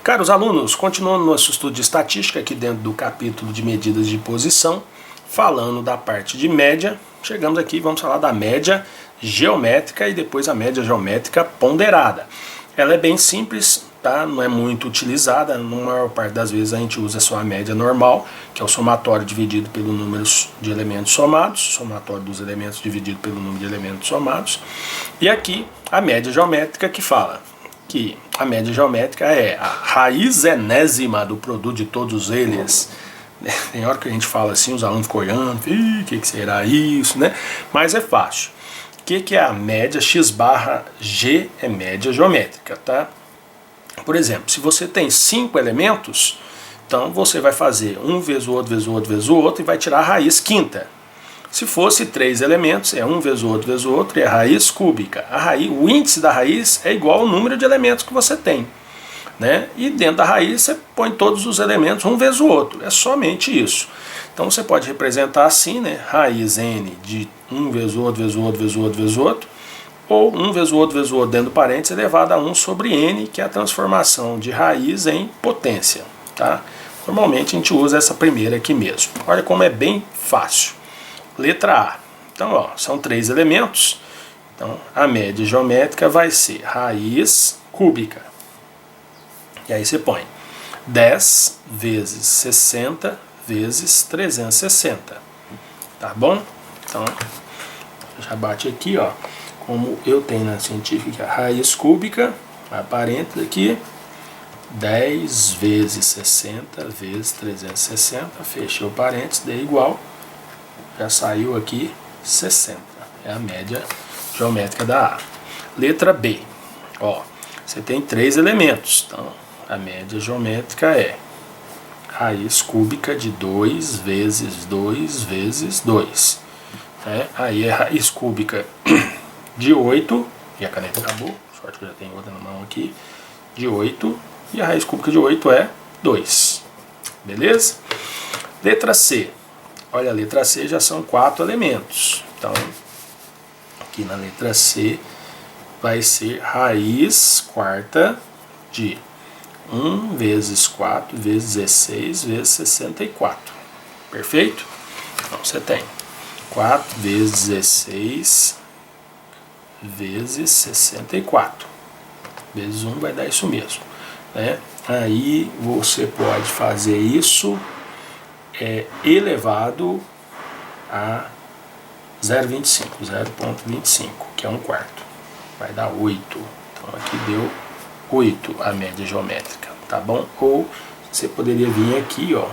Caros alunos, continuando nosso estudo de estatística aqui dentro do capítulo de medidas de posição, falando da parte de média, chegamos aqui e vamos falar da média geométrica e depois a média geométrica ponderada. Ela é bem simples, tá? Não é muito utilizada, na maior parte das vezes a gente usa só a média normal, que é o somatório dividido pelo número de elementos somados, somatório dos elementos dividido pelo número de elementos somados, e aqui a média geométrica que fala que a média geométrica é a raiz enésima do produto de todos eles. Tem hora que a gente fala assim, os alunos ficam olhando, o que será isso, né? Mas é fácil. O que é a média? X barra G é média geométrica, tá? Por exemplo, se você tem 5 elementos, então você vai fazer um vezes o outro, vezes o outro, vezes o outro e vai tirar a raiz quinta. Se fosse 3 elementos, é um vezes o outro e a raiz cúbica. O índice da raiz é igual ao número de elementos que você tem, né? E dentro da raiz você põe todos os elementos um vezes o outro. É somente isso. Então você pode representar assim, né? Raiz n de um vezes o outro, vezes o outro, vezes o outro, vezes o outro. Ou um vezes o outro, vezes o outro dentro do parênteses elevado a 1 sobre n, que é a transformação de raiz em potência, tá? Normalmente a gente usa essa primeira aqui mesmo. Olha como é bem fácil. Letra A. Então, ó, são 3 elementos. Então, a média geométrica vai ser raiz cúbica. E aí você põe 10 vezes 60 vezes 360. Tá bom? Então, já bate aqui, ó. Como eu tenho na científica raiz cúbica, a parênteses aqui, 10 vezes 60 vezes 360, fechei o parênteses, dei igual. Já saiu aqui 60, é a média geométrica da A. Letra B, ó, você tem 3 elementos, então a média geométrica é raiz cúbica de 2 vezes 2 vezes 2. Aí é raiz cúbica de 8, e a caneta acabou, sorte que eu já tenho outra na mão aqui, de 8, e a raiz cúbica de 8 é 2, beleza? Letra C. Olha, a letra C já são 4 elementos. Então, aqui na letra C vai ser raiz quarta de 1 vezes 4 vezes 16 vezes 64. Perfeito? Então, você tem 4 vezes 16 vezes 64. Vezes 1 vai dar isso mesmo, né? Aí você pode fazer isso elevado a 0,25, que é 1/4. Vai dar 8. Então aqui deu 8 a média geométrica, tá bom? Ou você poderia vir aqui, ó,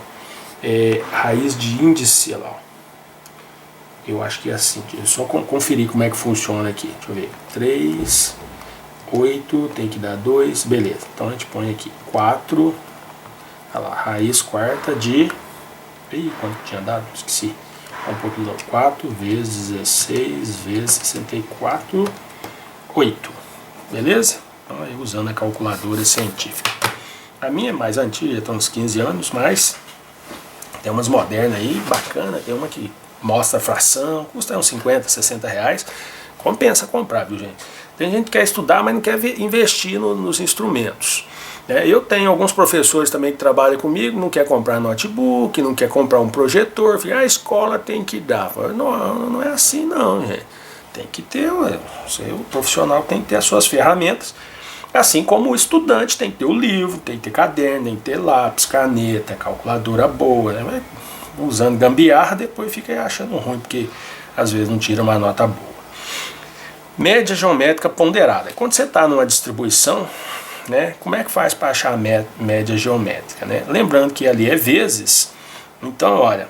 raiz de índice, lá, ó. Eu acho que é assim, deixa eu só conferir como é que funciona aqui. Deixa eu ver. 3, 8, tem que dar 2, beleza. Então a gente põe aqui 4, olha lá, raiz quarta de... Ih, quanto tinha dado? Esqueci. Um pouquinho, 4 vezes 16 vezes 64, 8. Beleza? Então, aí, usando a calculadora científica. A minha é mais antiga, tem uns 15 anos, mas tem umas modernas aí, bacana. Tem uma que mostra a fração, custa uns 50, 60 reais. Compensa comprar, viu, gente? Tem gente que quer estudar, mas não quer investir nos instrumentos. Eu tenho alguns professores também que trabalham comigo, não quer comprar notebook, não quer comprar um projetor, a escola tem que dar. Não é assim não, gente. Tem que ter, o profissional tem que ter as suas ferramentas, assim como o estudante tem que ter o livro, tem que ter caderno, tem que ter lápis, caneta, calculadora boa, né? Usando gambiarra, depois fica achando ruim, porque às vezes não tira uma nota boa. Média geométrica ponderada. Quando você está numa distribuição, né, como é que faz para achar a média geométrica, né? Lembrando que ali é vezes, então olha,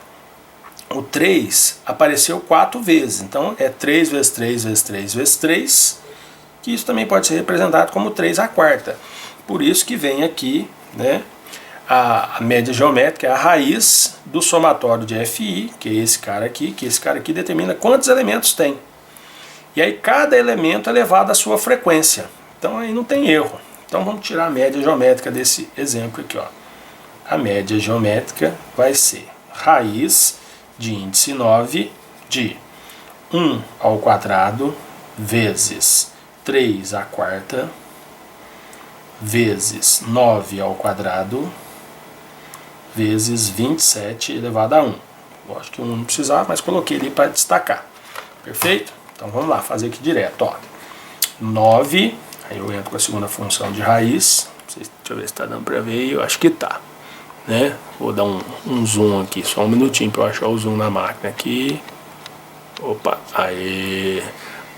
o 3 apareceu 4 vezes, então é 3 vezes 3 vezes 3 vezes 3, que isso também pode ser representado como 3/4. Por isso que vem aqui, né, a média geométrica é a raiz do somatório de FI, que é esse cara aqui, que esse cara aqui determina quantos elementos tem. E aí cada elemento é elevado à sua frequência, então aí não tem erro. Então vamos tirar a média geométrica desse exemplo aqui, ó. A média geométrica vai ser raiz de índice 9 de 1 ao quadrado vezes 3 à quarta vezes 9 ao quadrado vezes 27 elevado a 1. Lógico que 1 não precisava, mas coloquei ali para destacar. Perfeito? Então vamos lá, fazer aqui direto. Ó. 9, aí eu entro com a segunda função de raiz. Deixa eu ver se está dando para ver, eu acho que tá. Né? Vou dar um zoom aqui, só um minutinho para eu achar o zoom na máquina aqui. Opa, aí,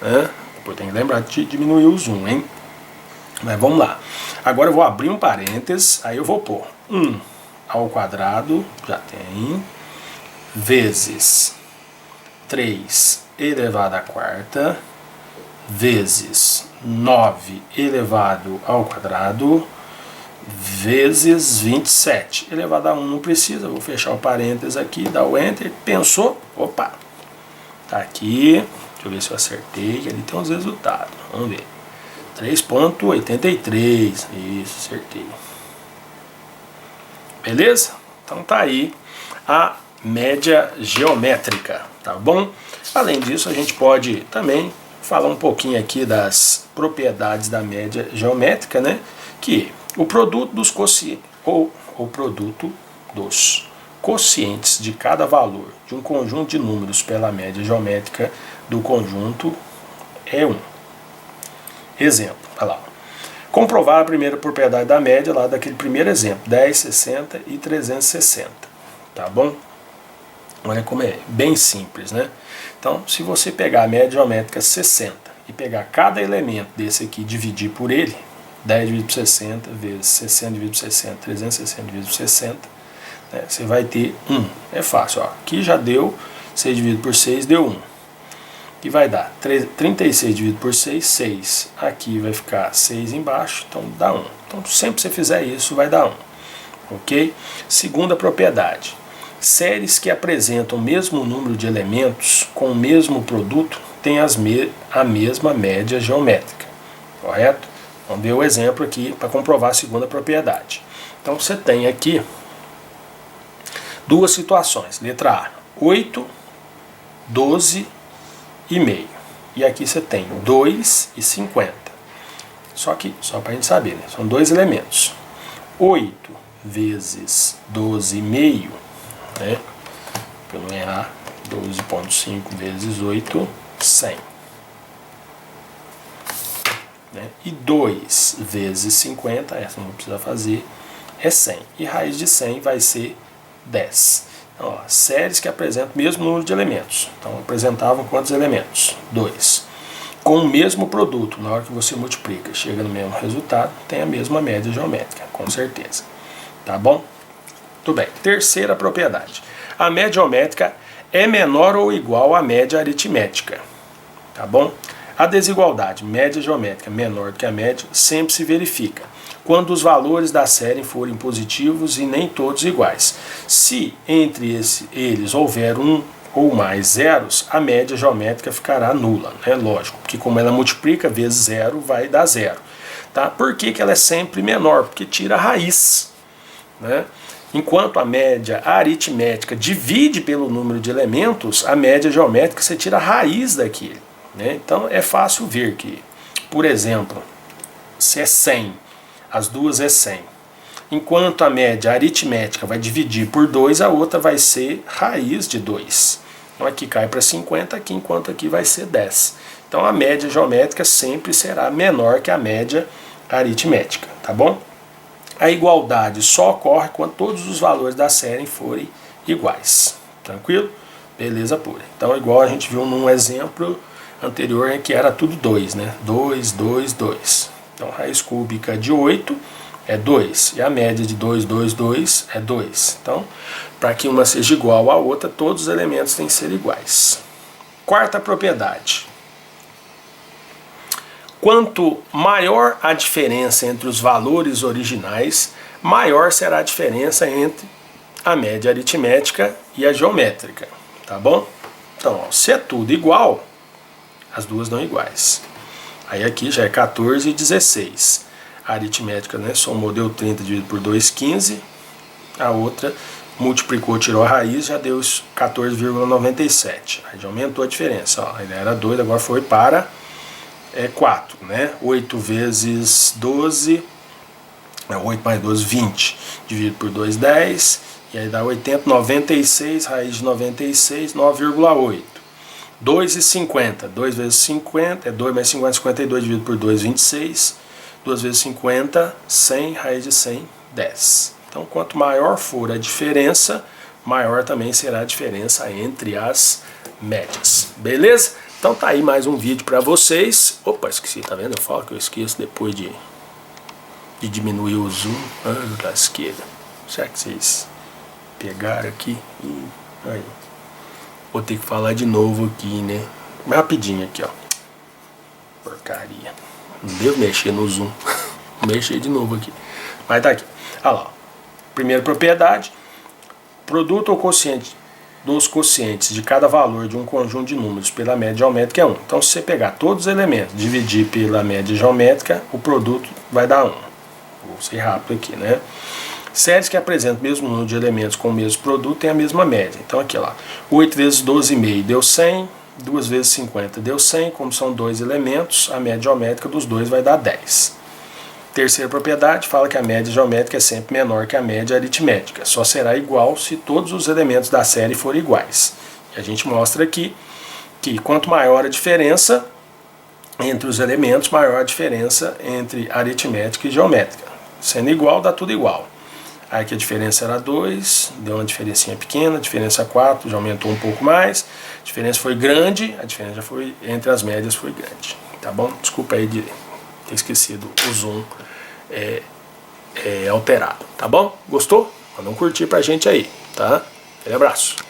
né? Depois tem que lembrar de diminuir o zoom, hein? Mas vamos lá. Agora eu vou abrir um parênteses, aí eu vou pôr 1 ao quadrado, já tem, vezes 3 elevado à quarta, vezes 9 elevado ao quadrado, vezes 27 elevado a 1 não precisa, vou fechar o parênteses aqui, dar o Enter, pensou, opa, tá aqui, deixa eu ver se eu acertei, ali tem os resultados, vamos ver, 3,83, isso, acertei, beleza? Então tá aí a média geométrica, tá bom? Além disso, a gente pode também falar um pouquinho aqui das propriedades da média geométrica, né? Que o produto dos quocientes, ou o produto dos quocientes de cada valor de um conjunto de números pela média geométrica do conjunto é 1. Exemplo, olha lá. Comprovar a primeira propriedade da média lá daquele primeiro exemplo, 10, 60 e 360, tá bom? Olha como é bem simples, né? Então, se você pegar a média geométrica 60 e pegar cada elemento desse aqui e dividir por ele, 10 dividido por 60 vezes 60 dividido por 60, 360 dividido por 60, né, você vai ter 1. É fácil, ó. Aqui já deu 6 dividido por 6, deu 1. Que vai dar 36 dividido por 6, 6. Aqui vai ficar 6 embaixo, então dá 1. Então, sempre que você fizer isso, vai dar 1. Ok? Segunda propriedade. Séries que apresentam o mesmo número de elementos com o mesmo produto têm a mesma média geométrica. Correto? Vamos ver o exemplo aqui para comprovar a segunda propriedade. Então você tem aqui duas situações. Letra A, 8, 12 e meio. E aqui você tem 2 e 50. Só para a gente saber, né? São dois elementos. 8 vezes 12,5, né? Para não errar, 12,5 vezes 8, 100. Né? E 2 vezes 50, essa não precisa fazer, é 100. E raiz de 100 vai ser 10. Então, ó, séries que apresentam o mesmo número de elementos. Então, apresentavam quantos elementos? 2. Com o mesmo produto, na hora que você multiplica, chega no mesmo resultado, tem a mesma média geométrica, com certeza. Tá bom? Tudo bem. Terceira propriedade. A média geométrica é menor ou igual à média aritmética. Tá bom? A desigualdade média geométrica menor do que a média sempre se verifica quando os valores da série forem positivos e nem todos iguais. Se entre eles houver um ou mais zeros, a média geométrica ficará nula, né? Lógico, porque como ela multiplica vezes zero, vai dar zero. Tá? Por que ela é sempre menor? Porque tira a raiz, né? Enquanto a média aritmética divide pelo número de elementos, a média geométrica você tira a raiz daquele. Né? Então é fácil ver que, por exemplo, se é 100, as duas é 100. Enquanto a média aritmética vai dividir por 2, a outra vai ser raiz de 2. Então aqui cai para 50, aqui, enquanto aqui vai ser 10. Então a média geométrica sempre será menor que a média aritmética, tá bom? A igualdade só ocorre quando todos os valores da série forem iguais. Tranquilo? Beleza pura. Então, igual a gente viu num exemplo anterior, que era tudo 2, né? 2, 2, 2. Então, raiz cúbica de 8 é 2. E a média de 2, 2, 2 é 2. Então, para que uma seja igual à outra, todos os elementos têm que ser iguais. Quarta propriedade. Quanto maior a diferença entre os valores originais, maior será a diferença entre a média aritmética e a geométrica, tá bom? Então, ó, se é tudo igual, as duas dão iguais. Aí aqui já é 14 e 16. A aritmética, né, somou, deu 30 dividido por 2, 15. A outra multiplicou, tirou a raiz, já deu 14,97. Aí já aumentou a diferença. Ó, ele era 2, agora foi para 4, né? 8 vezes 12 8 mais 12, 20. Dividido por 2, 10. E aí dá 80, 96, raiz de 96, 9,8. 2,50. 2 vezes 50, é 2 mais 50, 52, dividido por 2, 26. 2 vezes 50, 100, raiz de 100, 10. Então, quanto maior for a diferença, maior também será a diferença entre as médias. Beleza? Então tá aí mais um vídeo para vocês. Opa, esqueci, tá vendo? Eu falo que eu esqueço depois de diminuir o zoom. Ah, lasqueira. Será que vocês pegaram aqui? Aí. Vou ter que falar de novo aqui, né? Mais rapidinho aqui, ó. Porcaria. Não devo mexer no zoom. Vou mexer de novo aqui. Mas tá aqui. Olha lá. Primeira propriedade. Produto ou quociente dos quocientes de cada valor de um conjunto de números pela média geométrica é 1. Então, se você pegar todos os elementos, dividir pela média geométrica, o produto vai dar 1. Vou ser rápido aqui, né? Séries que apresentam o mesmo número de elementos com o mesmo produto têm a mesma média. Então aqui lá, 8 vezes 12,5 deu 100, 2 vezes 50 deu 100, como são dois elementos, a média geométrica dos dois vai dar 10. Terceira propriedade fala que a média geométrica é sempre menor que a média aritmética, só será igual se todos os elementos da série forem iguais. E a gente mostra aqui que quanto maior a diferença entre os elementos, maior a diferença entre aritmética e geométrica. Sendo igual, dá tudo igual. Aí aqui a diferença era 2, deu uma diferencinha pequena, a diferença 4, já aumentou um pouco mais, a diferença foi grande, a diferença foi entre as médias foi grande, tá bom? Desculpa aí de ter esquecido o zoom alterado, tá bom? Gostou? Manda um curtir pra gente aí, tá? Aquele abraço.